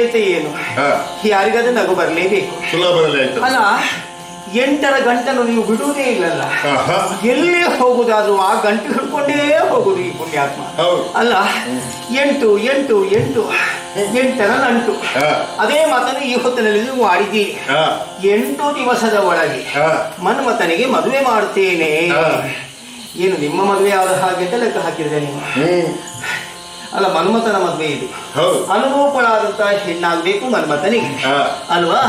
ಅಂತ ಏನು, ಹಾ. ಯಾರಿಗಾದ್ರೂ ನಗು ಬರಲೇಬೇಕು. ಸುಲಭದಲ್ಲಿ ಆಯ್ತು. ಅಲ್ಲ, 8ರ ಗಂಟನ್ನು ನೀವು ಬಿಡುವುದೇ ಇಲ್ಲಲ್ಲ. ಆಹಾ. ಎಲ್ಲಿ ಹೋಗುದಾದ್ರೂ ಆ ಗಂಟೆ ಹಿಡ್ಕೊಂಡೇ ಹೋಗುದು ಈ ಪುಣ್ಯಾತ್ಮ. ಹೌದು. ಅಲ್ಲ, 8 8 8 8ರ ನಂಟು. ಹಾ. ಅದೇ ಮಾತನ್ನು ಈ ಹೊತ್ತಿನಲ್ಲಿ ನೀವು ಆಡಿದ್ದೀರಿ. ಹಾ. 8 ದಿವಸದ ಒಳಗೆ ಹಾ. ಮನ್ಮಥನಿಗೆ ಮದುವೆ ಮಾಡುತ್ತೇನೆ. ಹಾ. ಏನು ನಿಮ್ಮ ಮದುವೆ ಆದ ಹಾಗೆ ಅಂತ ಲೆಕ್ಕ ಹಾಕಿದ್ರೆ ನೀವು? ಅಲ್ಲ, ಮನ್ಮಥನ ಮದುವೆ ಇದು. ಹೌದು. ಅನುರೂಪಳಾದಂತಹ ಹೆಣ್ಣಾಗ್ಬೇಕು ಮನ್ಮಥನಿಗೆ, ಹಾ. ಅಲ್ವಾ?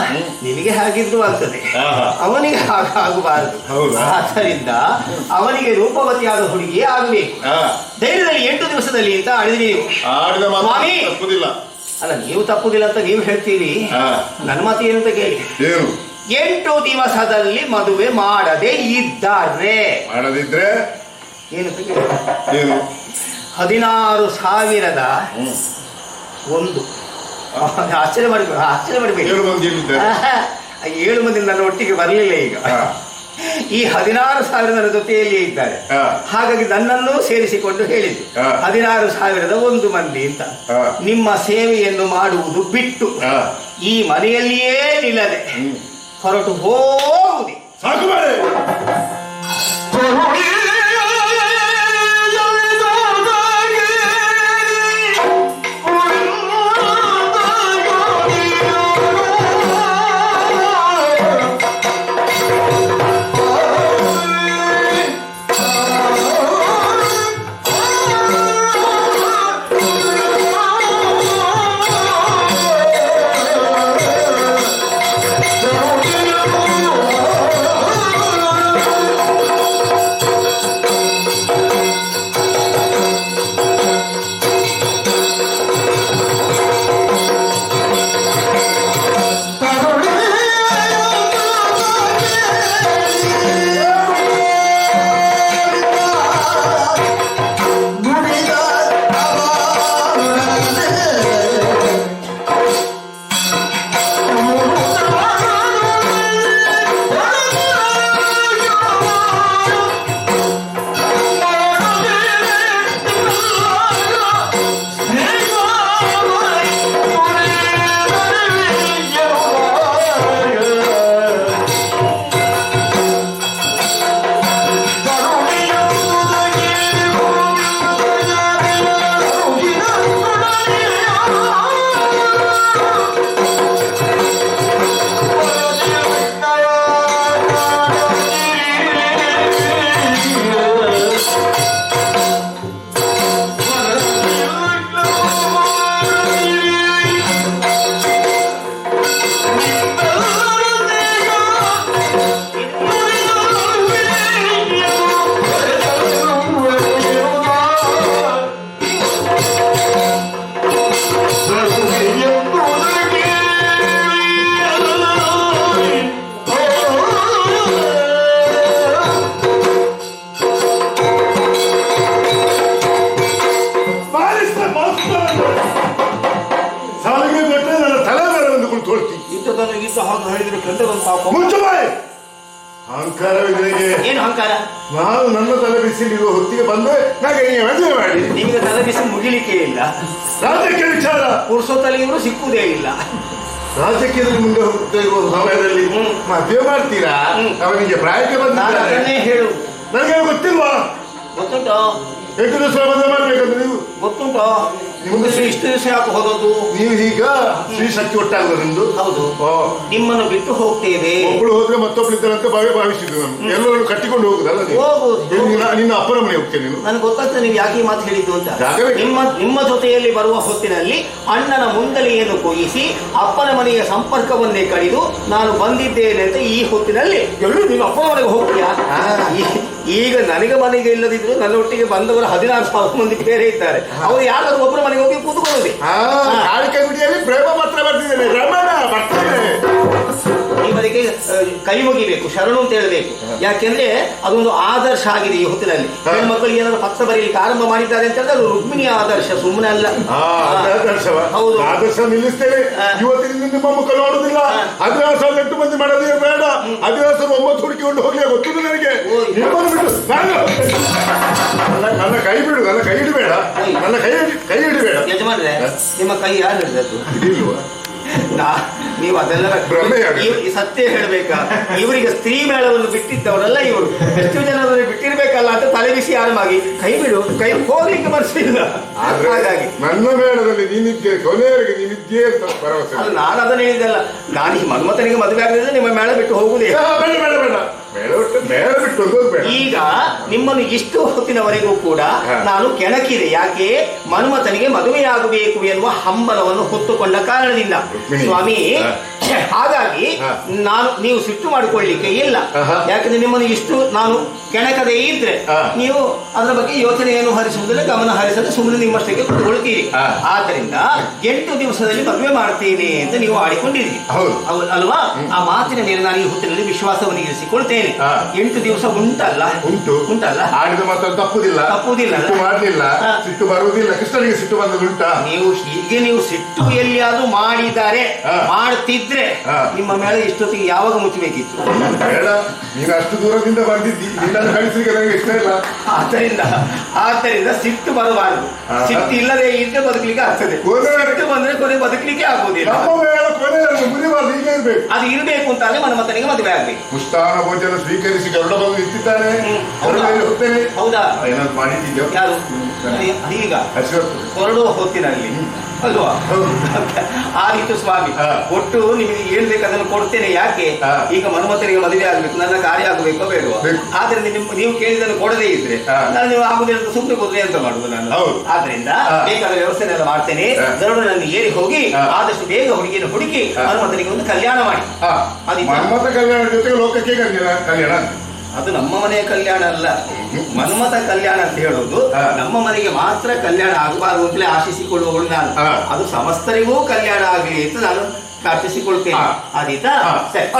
ನಿಮಗೆ ಹಾಗಿದ್ರು ಆಗ್ತದೆ, ಆಹಾ. ಅವನಿಗೆ ಹಾಗಾಗಬಾರದು. ಹೌದಾ? ಆದ್ದರಿಂದ ಅವನಿಗೆ ರೂಪವತಿಯಾದ ಹುಡುಗಿಯೇ ಆಗಬೇಕು. ಹಾ. ಧೈರ್ಯದಲ್ಲಿ 8 ದಿವಸದಲ್ಲಿ ಅಂತ ಆಡಿದ್ರಿ ನೀವು. ಆಡಿದ ಮಾತು ಸ್ವಾಮಿ! ತಪ್ಪುದಿಲ್ಲ. ಅಲ್ಲ, ನೀವು ತಪ್ಪುದಿಲ್ಲ ಅಂತ ನೀವು ಹೇಳ್ತೀರಿ. ಹಾ. ನನ್ನ ಮಾತು ಏನು ಅಂತ ಕೇಳಿ. ಏನು 8 ದಿವಸದಲ್ಲಿ ಮದುವೆ ಮಾಡದೆ ಇದ್ದಾರೆ ಮಾಡದಿದ್ರೆ ಏನು ಅಂತ ಕೇಳಿ. ಏನು 16,000 ಒಂದು. ಆಶ್ಚರ್ಯ ಮಾಡಬೇಕು. 7 ಮಂದಿ ಇಲ್ಲಿದ್ದಾರೆ. 7 ಮಂದಿ ನನ್ನ ಒಟ್ಟಿಗೆ ಬರಲಿಲ್ಲ ಈಗ. ಹಾ. ಈ 16,000 ನನ್ನ ಜೊತೆಯಲ್ಲಿಯೇ ಇದ್ದಾರೆ. ಹಾ. ಹಾಗಾಗಿ ನನ್ನನ್ನು ಸೇರಿಸಿಕೊಂಡು ಹೇಳಿದ್ದು ಹಾ. 16,001 ಮಂದಿ ಅಂತ. ಹಾ. ನಿಮ್ಮ ಸೇವೆಯನ್ನು ಮಾಡುವುದು ಬಿಟ್ಟು ಹಾ. ಈ ಮನೆಯಲ್ಲಿಯೇ ನಿಲ್ಲದೆ ಹೊರಟು ಹೋಗುವುದೇ. ಸಾಕು ಮಾಡಿ. ಅಹಂಕಾರವಿದ್ರಿಗೆ ಏನು ಅಹಂಕಾರ? ನಾನು ನನ್ನ ತಲೆ ಬಿಸಿಲಿರುವ ಹೊತ್ತಿಗೆ ಬಂದು ನನಗೆ ನೀವು ಮದುವೆ ಮಾಡಿ. ನಿಮಗೆ ತಲೆ ಬಿಸಿ ಮುಗಿಲಿಕ್ಕೆ ಇಲ್ಲ. ರಾಜಕೀಯ ವಿಚಾರ ಪುರುಷೋತ್ತಲ್ಲಿ ಇವರು ಸಿಕ್ಕುವುದೇ ಇಲ್ಲ. ರಾಜಕೀಯದಲ್ಲಿ ಮುಂದೆ ಹೋಗ್ತಾ ಇರುವ ಸಮಯದಲ್ಲಿ ಮದುವೆ ಮಾಡ್ತೀರಾ? ಅವನಿಗೆ ಪ್ರಾಯಕ್ಕೆ ಬಂದ ಹೇಳು. ನನಗೆ ಗೊತ್ತಿಲ್ವಾ? ಗೊತ್ತುಂಟೋ? 8 ದಿವಸ ಮದುವೆ ಮಾಡ್ಬೇಕಂತ ನೀವು ಗೊತ್ತುಂಟೋ? ನಿಮ್ಗೆ ಇಷ್ಟು ದಿವಸ ಯಾಕೆ ಹೋದದ್ದು? ನೀವು ಈಗ ಶ್ರೀ ಶಕ್ತಿ ಒಟ್ಟಾಗುವ ನಿಮ್ದು. ಹೌದು. ನಿಮ್ಮನ್ನು ಬಿಟ್ಟು ಹೋಗ್ತೇವೆ. ಒಬ್ಬಳು ಹೋದ್ರೆ ಮತ್ತೊಬ್ಬಳಿದ್ದಾರಂತ ಭಾವಿಸಿದ್ದು ನಾನು. ಎಲ್ಲರೂ ಕಟ್ಟಿಕೊಂಡು ಹೋಗುದಲ್ಲ ನಿನ್ನ ಅಪ್ಪನ ಮನೆ ಹೋಗ್ತೇನೆ ನೀನು. ನನಗೆ ಗೊತ್ತಾಗ್ತದೆ ನೀವು ಯಾಕೆ ಮಾತು ಹೇಳಿದ್ದು ಅಂತ. ಯಾಕೆ? ನಿಮ್ಮ ಜೊತೆಯಲ್ಲಿ ಬರುವ ಹೊತ್ತಿನಲ್ಲಿ ಅಣ್ಣನ ಮುಂದಲೆಯನ್ನು ಕೊಯಿಸಿ ಅಪ್ಪನ ಮನೆಯ ಸಂಪರ್ಕವನ್ನೇ ಕಡಿದು ನಾನು ಬಂದಿದ್ದೇನೆ ಅಂತ ಈ ಹೊತ್ತಿನಲ್ಲಿ ಎಲ್ಲರೂ ನೀನು ಅಪ್ಪನ ಮನೆಗೆ ಹೋಗ್ತೀಯಾ? ಈಗ ನನಗೆ ಮನೆಗೆ ಇಲ್ಲದಿದ್ರು ನನ್ನ ಒಟ್ಟಿಗೆ ಬಂದವರು 16,000 ಮಂದಿ ಬೇರೆ ಇದ್ದಾರೆ. ಅವರು ಯಾರಾದ್ರೂ ಒಬ್ಬರ ಮನೆಗೆ ಹೋಗಿ ಕೂತ್ಕೊಳ್ಳೋದೆ. ಕಾಳಿಕೆ ಗುಡಿಯಲ್ಲಿ ಪ್ರೇಮ ಮಾತ್ರ ಬರ್ತಿದ್ದೇನೆ, ರಮಣ ಬರ್ತಿದ್ದೇನೆ. ಇವರಿಗೆ ಕೈ ಮುಗಿಬೇಕು, ಶರಣು ಅಂತ ಹೇಳಬೇಕು. ಯಾಕೆಂದ್ರೆ ಅದೊಂದು ಆದರ್ಶ ಆಗಿದೆ ಈ ಹೊತ್ತಿನಲ್ಲಿ. ಹೆಣ್ಮಕ್ಳು ಏನಾದ್ರು ಪತ್ರ ಬರೀಲಿಕ್ಕೆ ಆರಂಭ ಮಾಡಿದ್ದಾರೆ ಅಂತ ಹೇಳಿದ್ರೆ ಅದು ರುಕ್ಮಿಣಿಯ ಆದರ್ಶ, ಸುಮ್ಮನೆ ಅಲ್ಲ. ಹೌದು, ಆದರ್ಶ ನಿಲ್ಲಿಸ್ತೇವೆ. ಇವತ್ತಿನಿಂದ ನಿಮ್ಮ ಮಕ್ಕಳು ನೋಡುದಿಲ್ಲ. 16,008 ಮಂದಿ ಮಾಡೋದೇ ಬೇಡ, 16,9 ಹುಡುಕಿಕೊಂಡು ಹೋಗ್ಲಿ ಗೊತ್ತಿಲ್ಲ ನನಗೆ. ನನ್ನ ಕೈ ಬಿಡು, ನನ್ನ ಕೈ ಹಿಡಿಬೇಡ, ನನ್ನ ಕೈ ಹಿಡಿಬೇಡ. ಯಜಮಾನ್ರೆ, ನಿಮ್ಮ ಕೈ ಯಾರು ಹಿಡಿದದ್ದು? ನೀವು ಅದೆಲ್ಲ ಭ್ರಮೆಯಾಗಿದೆ. ಈ ಸತ್ಯ ಹೇಳ್ಬೇಕಾ? ಇವರಿಗೆ ಸ್ತ್ರೀ ಮೇಳವನ್ನು ಬಿಟ್ಟಿದ್ದವರಲ್ಲ ಇವರು. ಎಷ್ಟು ಜನರನ್ನು ಬಿಟ್ಟಿರ್ಬೇಕಲ್ಲ ಅಂತ ತಲೆ ಬಿಸಿ ಆರಾಮಾಗಿ ಕೈ ಬಿಡು, ಕೈ ಹೋಗ್ಲಿಕ್ಕೆ ಮನಸ್ಸಿಲ್ಲ. ಹಾಗಾಗಿ ನನ್ನ ಮೇಳದಲ್ಲಿ ನೀನಿದ್ದೆ, ಕೊನೆಯವರೆಗೆ ನೀನಿದ್ದೇ ಅಂತ ಭರವಸೆ. ಅದು ನಾನು ಅದನ್ನ ಹೇಳಿದ್ದಲ್ಲ. ನಾನು ಈ ಮನ್ಮಥನಿಗೆ ಮದುವೆ ಆಗದಿದ್ರೆ ನಿಮ್ಮ ಮೇಳ ಬಿಟ್ಟು ಹೋಗುದೇ. ಬೇಡ ಬೇಡ ಬೇಡ, ಮೇಳ ಬಿಟ್ಟು ಹೋಗೋದು ಬೇಡ. ಈಗ ನಿಮ್ಮನ್ನು ಇಷ್ಟು ಹೊತ್ತಿನವರೆಗೂ ಕೂಡ ನಾನು ಕೆಣಕಿದೆ. ಯಾಕೆ? ಮನ್ಮಥನಿಗೆ ಮದುವೆಯಾಗಬೇಕು ಎನ್ನುವ ಹಂಬಲವನ್ನು ಹೊತ್ತುಕೊಂಡ ಕಾರಣದಿಂದ. ಸ್ವಾಮಿ, ಹಾಗಾಗಿ ನೀವು ಸಿಟ್ಟು ಮಾಡಿಕೊಳ್ಳಿಕ್ಕೆ ಇಲ್ಲ. ಯಾಕಂದ್ರೆ ನಿಮ್ಮನ್ನು ಇಷ್ಟು ನಾನು ಕೆಣಕದೇ ಇದ್ರೆ ನೀವು ಅದರ ಬಗ್ಗೆ ಯೋಚನೆಯನ್ನು ಹರಿಸುವುದಿಲ್ಲ, ಗಮನ ಹರಿಸದೆ ಸುಮ್ಮನೆ ನಿಮ್ಮಷ್ಟಕ್ಕೆ ಕುತ್ಕೊಳ್ತೀರಿ. ಆದ್ದರಿಂದ 8 ದಿವಸದಲ್ಲಿ ಮದುವೆ ಮಾಡ್ತೀನಿ ಅಂತ ನೀವು ಆಡಿಕೊಂಡಿರಿ ಅಲ್ವಾ? ಆ ಮಾತಿನ ಮೇಲೆ ನಾನು ಈ ಹೊತ್ತಿನಲ್ಲಿ ವಿಶ್ವಾಸವನ್ನು ಇರಿಸಿಕೊಳ್ತೇನೆ. 8 ದಿವಸ ಉಂಟಲ್ಲ ಆಡಿದ ಮಾತ್ರ ತಪ್ಪುದಿಲ್ಲ, ಮಾಡಲಿಲ್ಲ, ಸಿಟ್ಟು ಬರುವುದಿಲ್ಲ. ಕೃಷ್ಣನಿಗೆ ಸಿಟ್ಟು ಬಂದದುಂಟಾ? ನೀವು ಸಿಟ್ಟು ಎಲ್ಲಿಯಾದ್ರೂ ಮಾಡಿದ್ದಾರೆ, ಮಾಡ್ತಿದ್ರೆ ನಿಮ್ಮ ಮೇಲೆ ಇಷ್ಟೊತ್ತಿಗೆ ಯಾವಾಗ ಮುಚ್ಚಬೇಕಿತ್ತು? ಬೇಡ, ನೀನು ಅಷ್ಟು ದೂರದಿಂದ ಬಂದಿದ್ದಿ, ನಿನ್ನನ್ನು ಕಳಿಸಲಿಕ್ಕೆ ನನಗೆ ಇಷ್ಟ ಇಲ್ಲ. ಆದ್ದರಿಂದ ಸಿಟ್ಟು ಬರಬಾರದು. ಸಿಟ್ಟು ಇಲ್ಲದೆ ಇದ್ರೆ ಬದುಕಲಿಕ್ಕೆ ಆಗ್ತದೆ. ಸಿಟ್ಟು ಬಂದ್ರೆ ಕೊನೆ ಬದುಕಲಿಕ್ಕೆ ಆಗುವುದಿಲ್ಲ. ಅದು ಇರಬೇಕು ಅಂತಾದ್ರೆ ಮನ್ಮಥನಿಗೆ ಮದುವೆ ಆಗ್ಬೇಕು. ಪುಷ್ಟಾನ ಭೋಜನ ಸ್ವೀಕರಿಸಿ ಗರುಡ ಬಂದು ನಿಂತಿದ್ದಾನೆ. ಹೌದಾ? ಏನಾದ್ರು ಮಾಡಿದ್ಯೋ? ಯಾರು? ಈಗ ಹೊರಡುವ ಹೊತ್ತಿನಲ್ಲಿ ಅಲ್ವಾ? ಆದಿತ್ತು ಸ್ವಾಮಿ, ಒಟ್ಟು ನಿಮಗೆ ಏನ್ ಬೇಕು ಅದನ್ನು ಕೊಡ್ತೇನೆ. ಯಾಕೆ? ಈಗ ಮನ್ಮಥನಿಗೆ ಮದುವೆ ಆಗ್ಬೇಕು, ನನ್ನ ಕಾರ್ಯ ಆಗಬೇಕೋ ಬೇಡವಾ? ಆದ್ರಿಂದ ನೀವು ಕೇಳಿದನ್ನು ಕೊಡದೇ ಇದ್ರೆ ನಾನು ಆಗುದಿಲ್ಲ ಅಂತ ಸುಮ್ಮನೆ ಕೂತ್ರೆ ಎಂತ ಮಾಡುದು ನಾನು? ಆದ್ರಿಂದ ಬೇಕಾದ ವ್ಯವಸ್ಥೆ ಎಲ್ಲ ಮಾಡ್ತೇನೆ. ಗರುಡನಲ್ಲಿ ಏರಿ ಹೋಗಿ ಆದಷ್ಟು ಬೇಗ ಹುಡುಗಿಯನ್ನು ಹುಡುಕಿ ಮನ್ಮಥನಿಗೆ ಒಂದು ಕಲ್ಯಾಣ ಮಾಡಿ. ಮನ್ಮಥ ಕಲ್ಯಾಣ ಜೊತೆಗೆ ಲೋಕಕ್ಕೆ ಕಲ್ಯಾಣ. ಅದು ನಮ್ಮ ಮನೆಯ ಕಲ್ಯಾಣ ಅಲ್ಲ, ಮನ್ಮಥ ಕಲ್ಯಾಣ ಅಂತ ಹೇಳೋದು ನಮ್ಮ ಮನೆಗೆ ಮಾತ್ರ ಕಲ್ಯಾಣ ಆಗಬಾರದು ಅಂತಲೇ ಆಶಿಸಿಕೊಳ್ಳುವವಳು ನಾನು. ಅದು ಸಮಸ್ತರಿಗೂ ಕಲ್ಯಾಣ ಆಗಲಿ ಅಂತ ನಾನು ಪ್ರಾರ್ಥಿಸಿಕೊಳ್ತೇನೆ. ಆದೀತಾ? ಸರಿ.